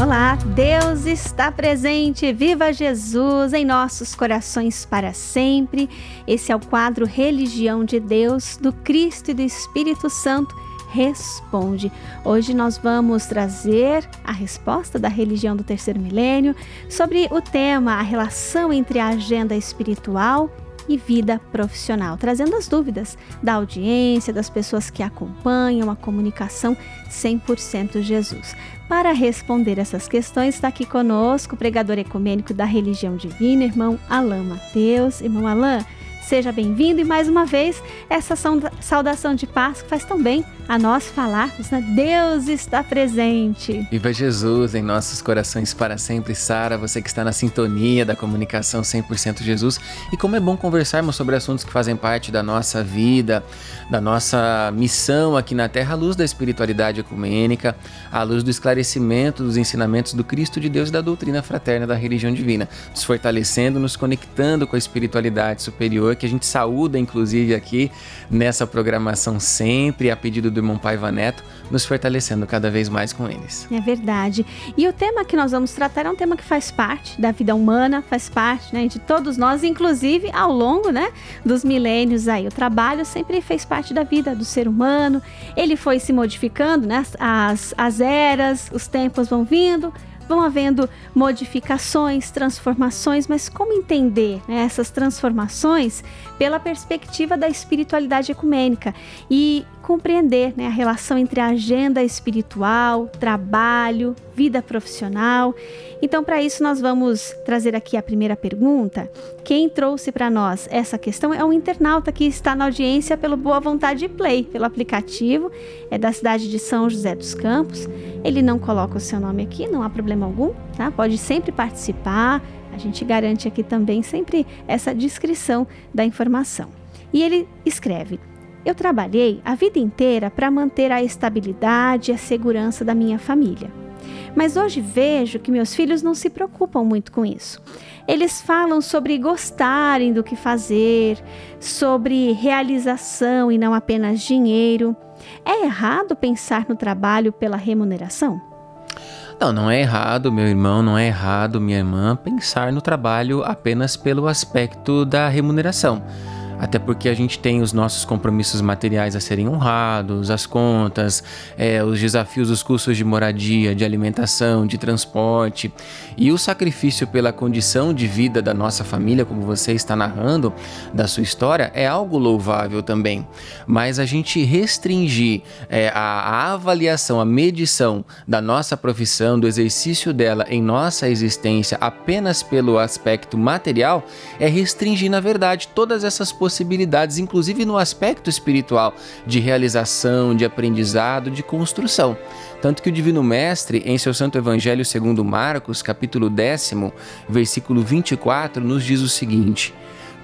Olá, Deus está presente, viva Jesus em nossos corações para sempre. Esse é o quadro Religião de Deus, do Cristo e do Espírito Santo Responde. Hoje nós vamos trazer a resposta da religião do terceiro milênio sobre o tema, a relação entre a agenda espiritual e vida profissional, trazendo as dúvidas da audiência, das pessoas que acompanham a comunicação 100% Jesus. Para responder essas questões, está aqui conosco o pregador ecumênico da religião divina, irmão Alain Mateus. Irmão Alain, seja bem-vindo e mais uma vez essa saudação de paz que faz tão bem a nós falarmos, né? Deus está presente. Viva Jesus em nossos corações para sempre. Sara, você que está na sintonia da comunicação 100% Jesus. E como é bom conversarmos sobre assuntos que fazem parte da nossa vida, da nossa missão aqui na Terra, à luz da espiritualidade ecumênica, à luz do esclarecimento dos ensinamentos do Cristo de Deus e da doutrina fraterna da religião divina, nos fortalecendo, nos conectando com a espiritualidade superior, que a gente saúda inclusive aqui nessa programação sempre, a pedido do irmão Paiva Neto, nos fortalecendo cada vez mais com eles. É verdade. E o tema que nós vamos tratar é um tema que faz parte da vida humana, faz parte, né, de todos nós, inclusive ao longo, né, dos milênios aí. O trabalho sempre fez parte da vida do ser humano, ele foi se modificando, né, as eras, os tempos vão vindo, vão havendo modificações, transformações, mas como entender, né, essas transformações pela perspectiva da espiritualidade ecumênica e compreender, né, a relação entre a agenda espiritual, trabalho, vida profissional. Então, para isso, nós vamos trazer aqui a primeira pergunta. Quem trouxe para nós essa questão é um internauta que está na audiência pelo Boa Vontade Play, pelo aplicativo, é da cidade de São José dos Campos. Ele não coloca o seu nome aqui, não há problema algum, tá? Pode sempre participar, a gente garante aqui também sempre essa descrição da informação. E ele escreve: eu trabalhei a vida inteira para manter a estabilidade e a segurança da minha família. Mas hoje vejo que meus filhos não se preocupam muito com isso. Eles falam sobre gostarem do que fazer, sobre realização e não apenas dinheiro. É errado pensar no trabalho pela remuneração? Não é errado, meu irmão, não é errado, minha irmã, pensar no trabalho apenas pelo aspecto da remuneração. Até porque a gente tem os nossos compromissos materiais a serem honrados, as contas, os desafios dos custos de moradia, de alimentação, de transporte. E o sacrifício pela condição de vida da nossa família, como você está narrando da sua história, é algo louvável também. Mas a gente restringir a avaliação, a medição da nossa profissão, do exercício dela em nossa existência apenas pelo aspecto material, é restringir, na verdade, todas essas possibilidades, inclusive no aspecto espiritual, de realização, de aprendizado, de construção. Tanto que o Divino Mestre, em seu Santo Evangelho segundo Marcos, capítulo 10, versículo 24, nos diz o seguinte: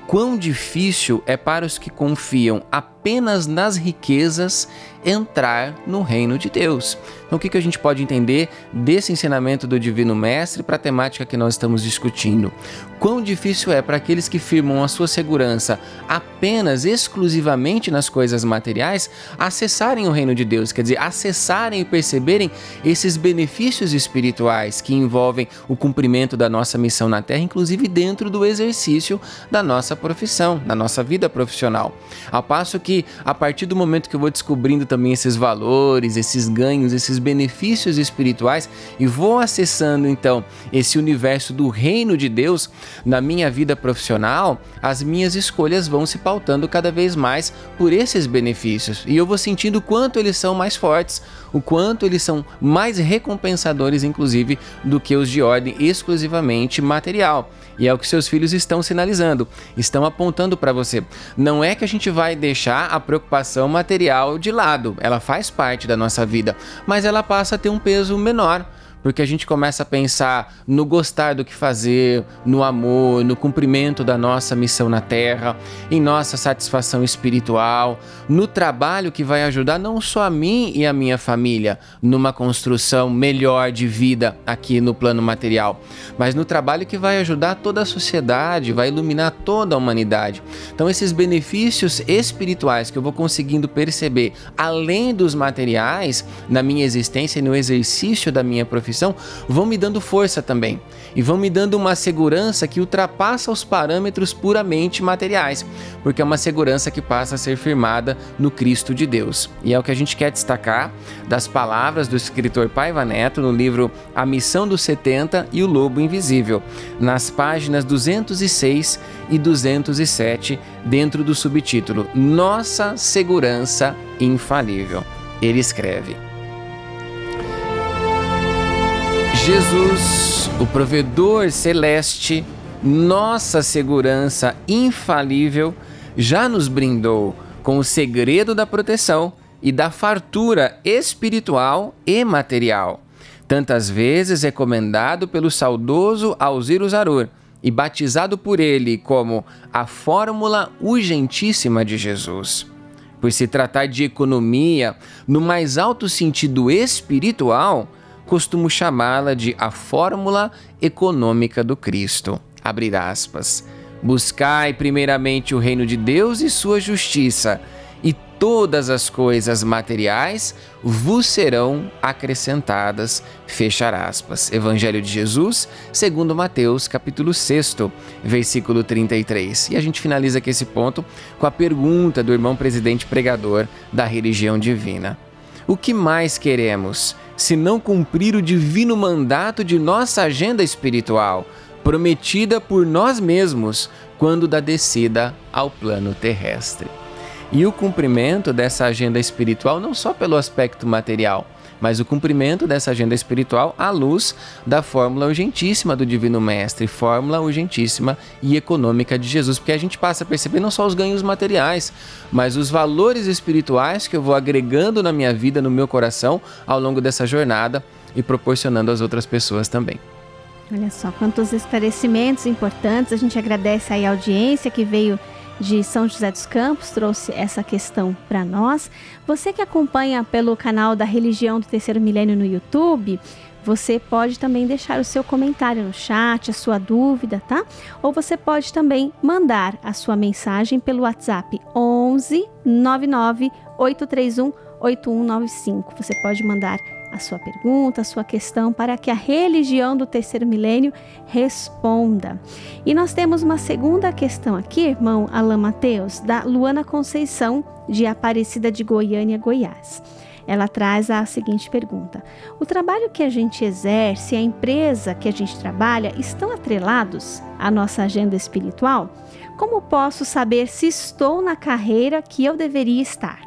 quão difícil é para os que confiam apenas nas riquezas entrar no reino de Deus. Então, o que a gente pode entender desse ensinamento do Divino Mestre para a temática que nós estamos discutindo? Quão difícil é para aqueles que firmam a sua segurança apenas, exclusivamente nas coisas materiais, acessarem o reino de Deus, quer dizer, acessarem e perceberem esses benefícios espirituais que envolvem o cumprimento da nossa missão na Terra, inclusive dentro do exercício da nossa profissão, da nossa vida profissional. Ao passo que, a partir do momento que eu vou descobrindo também esses valores, esses ganhos, esses benefícios espirituais e vou acessando então esse universo do reino de Deus na minha vida profissional, as minhas escolhas vão se pautando cada vez mais por esses benefícios e eu vou sentindo o quanto eles são mais fortes, o quanto eles são mais recompensadores inclusive do que os de ordem exclusivamente material. E é o que seus filhos estão sinalizando, estão apontando para você. Não é que a gente vai deixar a preocupação material de lado, ela faz parte da nossa vida, mas ela passa a ter um peso menor. porque a gente começa a pensar no gostar do que fazer, no amor, no cumprimento da nossa missão na Terra, em nossa satisfação espiritual, no trabalho que vai ajudar não só a mim e a minha família numa construção melhor de vida aqui no plano material, mas no trabalho que vai ajudar toda a sociedade, vai iluminar toda a humanidade. Então esses benefícios espirituais que eu vou conseguindo perceber além dos materiais na minha existência e no exercício da minha profissão profissão, vão me dando força também. E vão me dando uma segurança que ultrapassa os parâmetros puramente materiais, porque é uma segurança que passa a ser firmada no Cristo de Deus. E é o que a gente quer destacar das palavras do escritor Paiva Neto no livro A Missão dos 70 e o Lobo Invisível, nas páginas 206 e 207, dentro do subtítulo Nossa Segurança Infalível. Ele escreve: Jesus, o provedor celeste, nossa segurança infalível, já nos brindou com o segredo da proteção e da fartura espiritual e material. Tantas vezes recomendado pelo saudoso Alziro Zarur e batizado por ele como a fórmula urgentíssima de Jesus. Por se tratar de economia no mais alto sentido espiritual, costumo chamá-la de a fórmula econômica do Cristo. Abrir aspas. Buscai primeiramente o reino de Deus e sua justiça, e todas as coisas materiais vos serão acrescentadas. Fechar aspas. Evangelho de Jesus, segundo Mateus, capítulo 6, versículo 33. E a gente finaliza aqui esse ponto com a pergunta do irmão presidente pregador da religião divina. O que mais queremos, se não cumprir o divino mandato de nossa agenda espiritual, prometida por nós mesmos quando da descida ao plano terrestre? E o cumprimento dessa agenda espiritual não só pelo aspecto material, mas o cumprimento dessa agenda espiritual à luz da fórmula urgentíssima do Divino Mestre, fórmula urgentíssima e econômica de Jesus, porque a gente passa a perceber não só os ganhos materiais, mas os valores espirituais que eu vou agregando na minha vida, no meu coração, ao longo dessa jornada e proporcionando às outras pessoas também. Olha só, quantos esclarecimentos importantes. A gente agradece aí a audiência que veio de São José dos Campos, trouxe essa questão para nós. Você que acompanha pelo canal da Religião do Terceiro Milênio no YouTube, você pode também deixar o seu comentário no chat, a sua dúvida, tá? Ou você pode também mandar a sua mensagem pelo WhatsApp 11 99 831 8195. Você pode mandar a sua pergunta, a sua questão, para que a Religião do Terceiro Milênio responda. E nós temos uma segunda questão aqui, irmão Alain Mateus, da Luana Conceição, de Aparecida de Goiânia, Goiás. Ela traz a seguinte pergunta: o trabalho que a gente exerce, a empresa que a gente trabalha, estão atrelados à nossa agenda espiritual? Como posso saber se estou na carreira que eu deveria estar?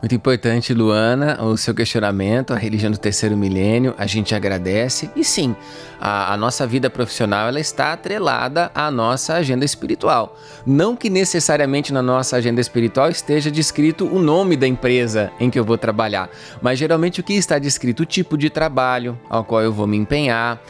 Muito importante, Luana, o seu questionamento, a religião do terceiro milênio, a gente agradece. E sim, a nossa vida profissional ela está atrelada à nossa agenda espiritual. Não que necessariamente na nossa agenda espiritual esteja descrito o nome da empresa em que eu vou trabalhar, mas geralmente o que está descrito, o tipo de trabalho ao qual eu vou me empenhar,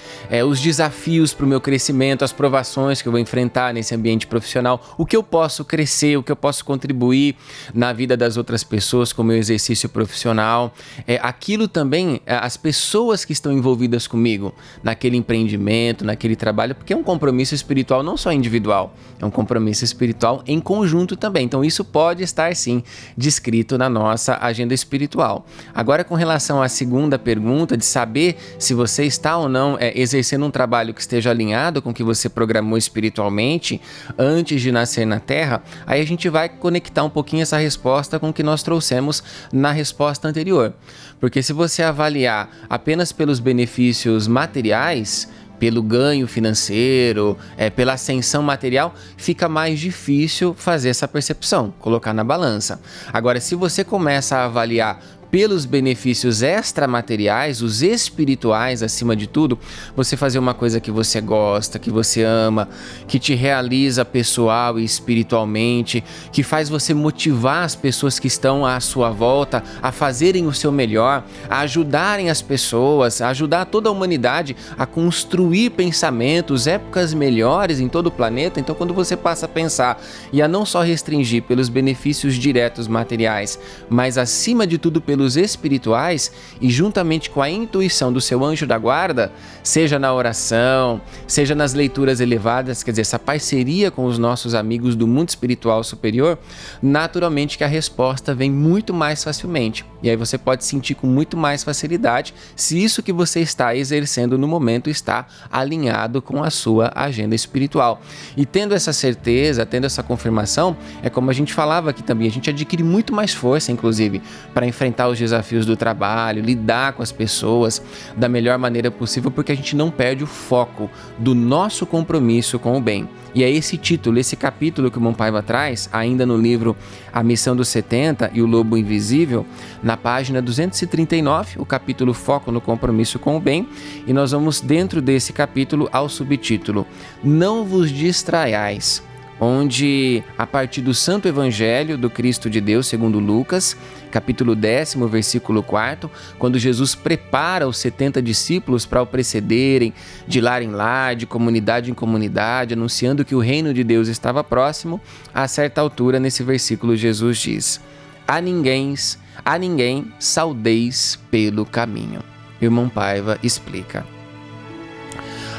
os desafios para o meu crescimento, as provações que eu vou enfrentar nesse ambiente profissional, o que eu posso crescer, o que eu posso contribuir na vida das outras pessoas com o meu exercício profissional, aquilo também, as pessoas que estão envolvidas comigo naquele empreendimento, naquele trabalho, porque é um compromisso espiritual não só individual, é um compromisso espiritual em conjunto também. Então isso pode estar sim descrito na nossa agenda espiritual. Agora, com relação à segunda pergunta, de saber se você está ou não exercendo um trabalho que esteja alinhado com o que você programou espiritualmente antes de nascer na Terra, aí a gente vai conectar um pouquinho essa resposta com o que nós trouxemos na resposta anterior. Porque se você avaliar apenas pelos benefícios materiais, pelo ganho financeiro, pela ascensão material, fica mais difícil fazer essa percepção, colocar na balança. Agora, se você começa a avaliar pelos benefícios extramateriais, os espirituais acima de tudo, você fazer uma coisa que você gosta, que você ama, que te realiza pessoal e espiritualmente, que faz você motivar as pessoas que estão à sua volta a fazerem o seu melhor, a ajudarem as pessoas, a ajudar toda a humanidade a construir pensamentos, épocas melhores em todo o planeta. Então, quando você passa a pensar e a não só restringir pelos benefícios diretos materiais, mas acima de tudo pelos pelos espirituais e juntamente com a intuição do seu anjo da guarda, seja na oração, seja nas leituras elevadas, quer dizer, essa parceria com os nossos amigos do mundo espiritual superior, naturalmente que a resposta vem muito mais facilmente. E aí você pode sentir com muito mais facilidade se isso que você está exercendo no momento está alinhado com a sua agenda espiritual. E tendo essa certeza, tendo essa confirmação, é como a gente falava aqui também, a gente adquire muito mais força, inclusive, para enfrentar os desafios do trabalho, lidar com as pessoas da melhor maneira possível, porque a gente não perde o foco do nosso compromisso com o bem. E é esse título, esse capítulo que o Irmão Paiva traz, ainda no livro A Missão dos 70 e o Lobo Invisível, na página 239, o capítulo Foco no Compromisso com o Bem, e nós vamos dentro desse capítulo ao subtítulo Não vos distraiais, onde, a partir do Santo Evangelho do Cristo de Deus, segundo Lucas, capítulo 10, versículo 4, quando Jesus prepara os 70 discípulos para o precederem de lar em lar, de comunidade em comunidade, anunciando que o reino de Deus estava próximo, a certa altura, nesse versículo, Jesus diz: a ninguém saudeis pelo caminho. Irmão Paiva explica.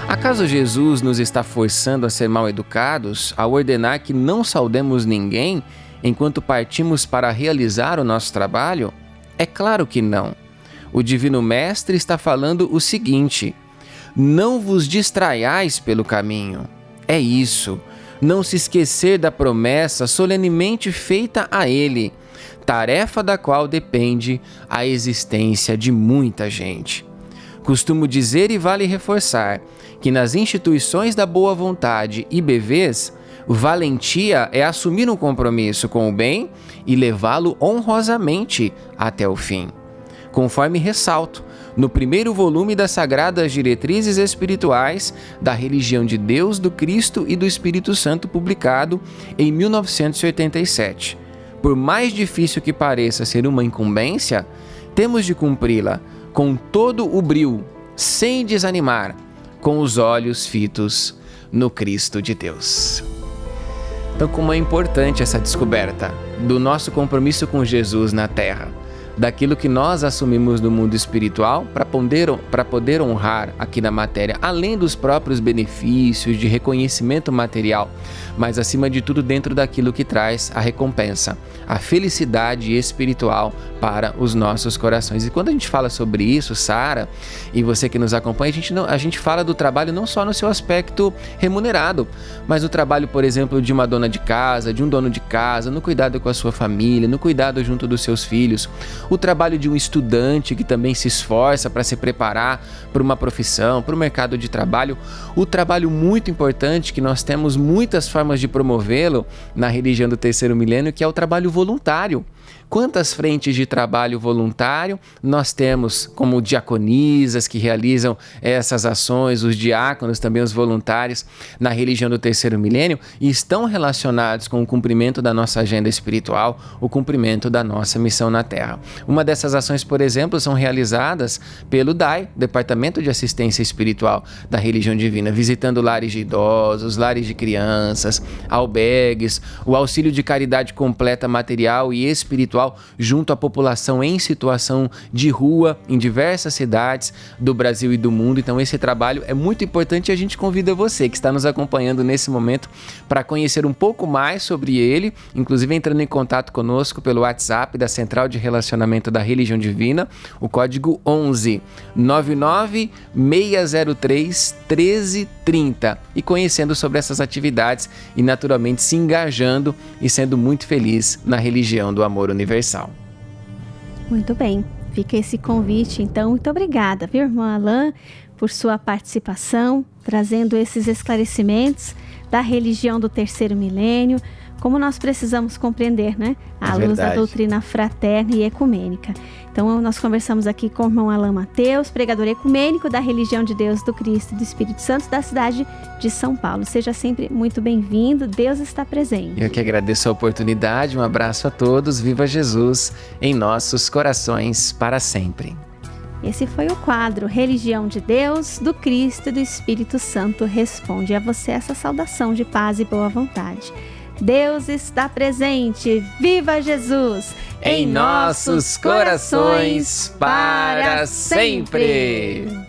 Acaso Jesus nos está forçando a ser mal educados ao ordenar que não saudemos ninguém enquanto partimos para realizar o nosso trabalho? É claro que não. O Divino Mestre está falando o seguinte: não vos distraiais pelo caminho. É isso, não se esquecer da promessa solenemente feita a Ele, tarefa da qual depende a existência de muita gente. Costumo dizer e vale reforçar que nas instituições da boa vontade e IBVs, valentia é assumir um compromisso com o bem e levá-lo honrosamente até o fim. Conforme ressalto, no primeiro volume das Sagradas Diretrizes Espirituais da Religião de Deus, do Cristo e do Espírito Santo, publicado em 1987. Por mais difícil que pareça ser uma incumbência, temos de cumpri-la com todo o brio, sem desanimar, com os olhos fitos no Cristo de Deus. Então, como é importante essa descoberta do nosso compromisso com Jesus na Terra, daquilo que nós assumimos no mundo espiritual para poder honrar aqui na matéria, além dos próprios benefícios de reconhecimento material, mas acima de tudo dentro daquilo que traz a recompensa, a felicidade espiritual para os nossos corações. E quando a gente fala sobre isso, Sara, e você que nos acompanha, a gente fala do trabalho não só no seu aspecto remunerado, mas o trabalho, por exemplo, de uma dona de casa, de um dono de casa, no cuidado com a sua família, no cuidado junto dos seus filhos, o trabalho de um estudante que também se esforça para se preparar para uma profissão, para o mercado de trabalho, o trabalho muito importante que nós temos muitas formas de promovê-lo na religião do terceiro milênio, que é o trabalho voluntário. Quantas frentes de trabalho voluntário nós temos, como diaconisas que realizam essas ações, os diáconos, também os voluntários na religião do terceiro milênio, e estão relacionados com o cumprimento da nossa agenda espiritual, o cumprimento da nossa missão na Terra. Uma dessas ações, por exemplo, são realizadas pelo DAI, Departamento de Assistência Espiritual da Religião Divina, visitando lares de idosos, lares de crianças, albergues, o auxílio de caridade completa material e espiritual junto à população em situação de rua em diversas cidades do Brasil e do mundo. Então esse trabalho é muito importante e a gente convida você que está nos acompanhando nesse momento para conhecer um pouco mais sobre ele, inclusive entrando em contato conosco pelo WhatsApp da Central de Relacionamento da Religião Divina, o código 11 99 603 1330, e conhecendo sobre essas atividades e naturalmente se engajando e sendo muito feliz na religião do amor universal. Muito bem, fica esse convite então. Muito obrigada, viu, irmã Alain, por sua participação, trazendo esses esclarecimentos da religião do terceiro milênio, como nós precisamos compreender, né? À luz da doutrina fraterna e ecumênica. Então, nós conversamos aqui com o irmão Alain Mateus, pregador ecumênico da Religião de Deus, do Cristo e do Espírito Santo, da cidade de São Paulo. Seja sempre muito bem-vindo, Deus está presente. Eu que agradeço a oportunidade, um abraço a todos, viva Jesus em nossos corações para sempre. Esse foi o quadro Religião de Deus, do Cristo e do Espírito Santo responde a você essa saudação de paz e boa vontade. Deus está presente, viva Jesus! em nossos corações para sempre.